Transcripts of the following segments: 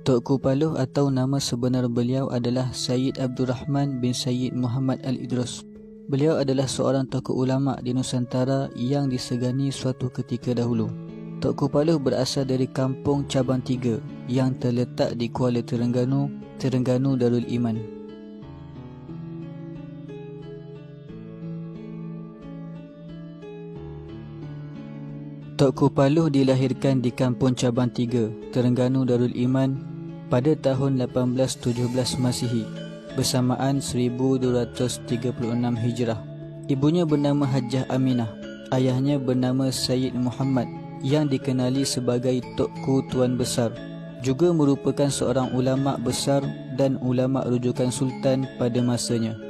Tengku Paluh atau nama sebenar beliau adalah Sayyid Abdul Rahman bin Sayyid Muhammad Al-Idrus. Beliau adalah seorang tokoh ulama di Nusantara yang disegani suatu ketika dahulu. Tengku Paluh berasal dari kampung Cabang 3 yang terletak di Kuala Terengganu, Terengganu Darul Iman. Tengku Paluh dilahirkan di kampung Cabang 3, Terengganu Darul Iman pada tahun 1817 Masihi bersamaan 1236 Hijrah. Ibunya bernama Hajjah Aminah, ayahnya bernama Sayyid Muhammad yang dikenali sebagai Tengku Tuan Besar, juga merupakan seorang ulama besar dan ulama rujukan sultan pada masanya.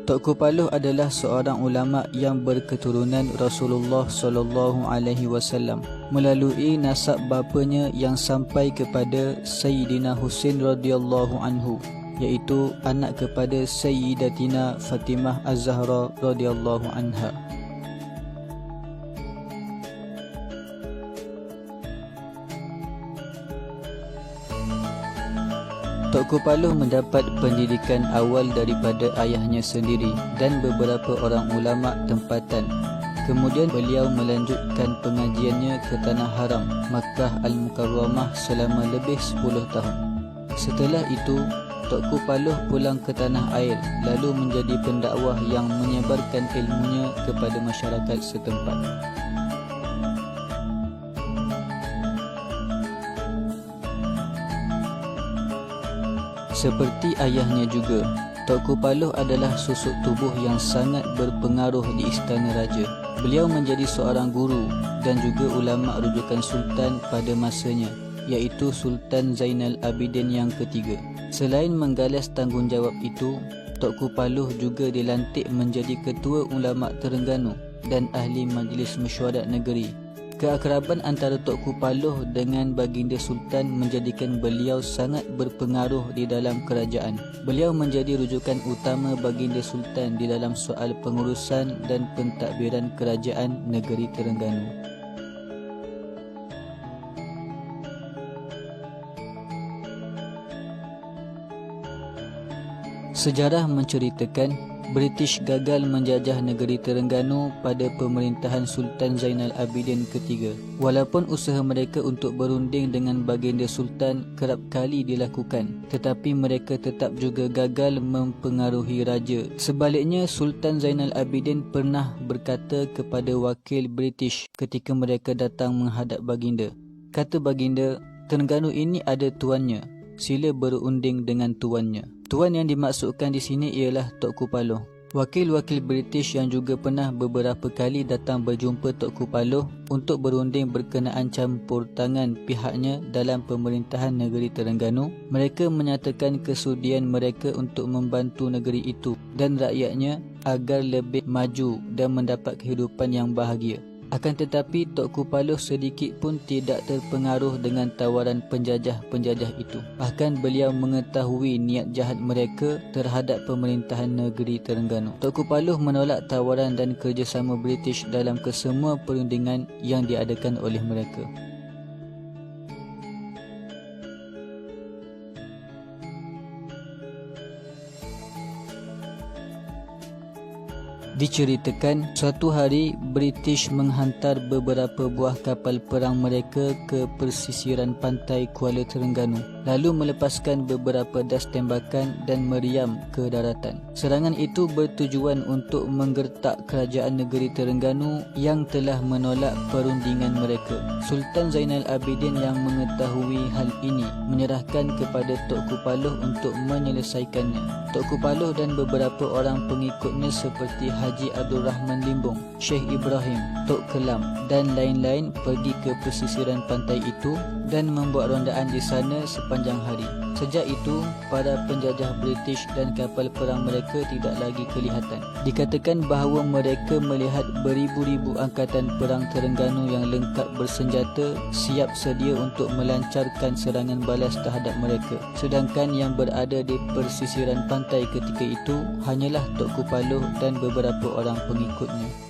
Tengku Paluh adalah seorang ulama yang berketurunan Rasulullah SAW melalui nasab bapanya yang sampai kepada Sayyidina Husain radhiyallahu anhu, iaitu anak kepada Sayyidatina Fatimah Az-Zahra radhiyallahu anha. Tengku Paluh mendapat pendidikan awal daripada ayahnya sendiri dan beberapa orang ulama tempatan. Kemudian beliau melanjutkan pengajiannya ke Tanah Haram, Makkah Al-Mukarramah selama lebih 10 tahun. Setelah itu, Tengku Paluh pulang ke tanah air lalu menjadi pendakwah yang menyebarkan ilmunya kepada masyarakat setempat. Seperti ayahnya juga, Tengku Paluh adalah susuk tubuh yang sangat berpengaruh di Istana Raja. Beliau menjadi seorang guru dan juga ulama rujukan sultan pada masanya, iaitu Sultan Zainal Abidin yang ketiga. Selain menggalas tanggungjawab itu, Tengku Paluh juga dilantik menjadi Ketua Ulama Terengganu dan Ahli Majlis Mesyuarat Negeri. Keakraban antara Tengku Paluh dengan Baginda Sultan menjadikan beliau sangat berpengaruh di dalam kerajaan. Beliau menjadi rujukan utama Baginda Sultan di dalam soal pengurusan dan pentadbiran kerajaan negeri Terengganu. Sejarah menceritakan British gagal menjajah negeri Terengganu pada pemerintahan Sultan Zainal Abidin ketiga. Walaupun usaha mereka untuk berunding dengan Baginda Sultan kerap kali dilakukan, tetapi mereka tetap juga gagal mempengaruhi raja. Sebaliknya, Sultan Zainal Abidin pernah berkata kepada wakil British ketika mereka datang menghadap Baginda. Kata Baginda, "Terengganu ini ada tuannya. Sila berunding dengan tuannya." Tuan yang dimaksudkan di sini ialah Tengku Paluh. Wakil-wakil British yang juga pernah beberapa kali datang berjumpa Tengku Paluh untuk berunding berkenaan campur tangan pihaknya dalam pemerintahan negeri Terengganu, mereka menyatakan kesudian mereka untuk membantu negeri itu dan rakyatnya agar lebih maju dan mendapat kehidupan yang bahagia. Akan tetapi, Tengku Paluh sedikit pun tidak terpengaruh dengan tawaran penjajah-penjajah itu. Bahkan beliau mengetahui niat jahat mereka terhadap pemerintahan negeri Terengganu. Tengku Paluh menolak tawaran dan kerjasama British dalam kesemua perundingan yang diadakan oleh mereka. Diceritakan suatu hari British menghantar beberapa buah kapal perang mereka ke persisiran pantai Kuala Terengganu, lalu melepaskan beberapa das tembakan dan meriam ke daratan. Serangan itu bertujuan untuk menggertak kerajaan negeri Terengganu yang telah menolak perundingan mereka. Sultan Zainal Abidin yang mengetahui hal ini menyerahkan kepada Tengku Paluh untuk menyelesaikannya. Tengku Paluh dan beberapa orang pengikutnya seperti Haji Abdul Rahman Limbong, Syekh Ibrahim, Tok Kelam dan lain-lain pergi ke pesisiran pantai itu dan membuat rondaan di sana sepanjang hari. Sejak itu, para penjajah British dan kapal perang mereka tidak lagi kelihatan. Dikatakan bahawa mereka melihat beribu-ribu angkatan perang Terengganu yang lengkap bersenjata siap sedia untuk melancarkan serangan balas terhadap mereka. Sedangkan yang berada di persisiran pantai ketika itu hanyalah Tengku Paluh dan beberapa orang pengikutnya.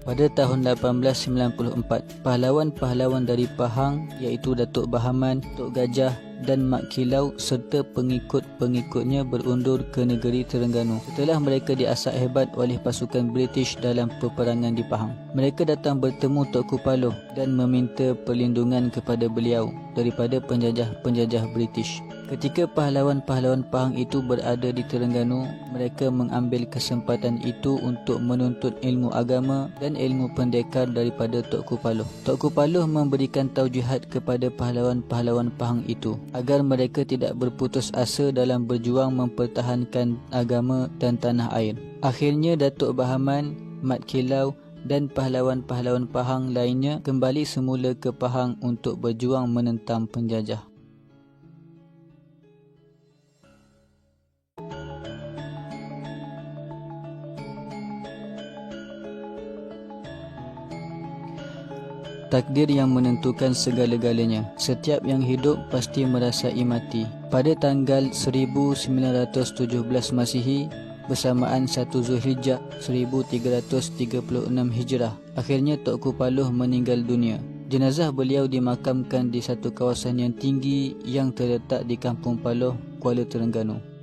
Pada tahun 1894, pahlawan-pahlawan dari Pahang iaitu Datuk Bahaman, Tok Gajah dan Mat Kilau serta pengikut-pengikutnya berundur ke negeri Terengganu setelah mereka diasak hebat oleh pasukan British dalam peperangan di Pahang. Mereka datang bertemu Tok Kupaloh dan meminta perlindungan kepada beliau daripada penjajah-penjajah British. Ketika pahlawan-pahlawan Pahang itu berada di Terengganu, mereka mengambil kesempatan itu untuk menuntut ilmu agama dan ilmu pendekar daripada Tok Kupaloh. Tok Kupaloh memberikan taujihat kepada pahlawan-pahlawan Pahang itu agar mereka tidak berputus asa dalam berjuang mempertahankan agama dan tanah air. Akhirnya Datuk Bahaman, Mat Kilau dan pahlawan-pahlawan Pahang lainnya kembali semula ke Pahang untuk berjuang menentang penjajah. Takdir yang menentukan segala-galanya. Setiap yang hidup pasti merasai mati. Pada tanggal 1917 Masihi, bersamaan 1 Zulhijjah 1336 Hijrah, akhirnya Tok Kupaloh meninggal dunia. Jenazah beliau dimakamkan di satu kawasan yang tinggi yang terletak di Kampung Paloh, Kuala Terengganu.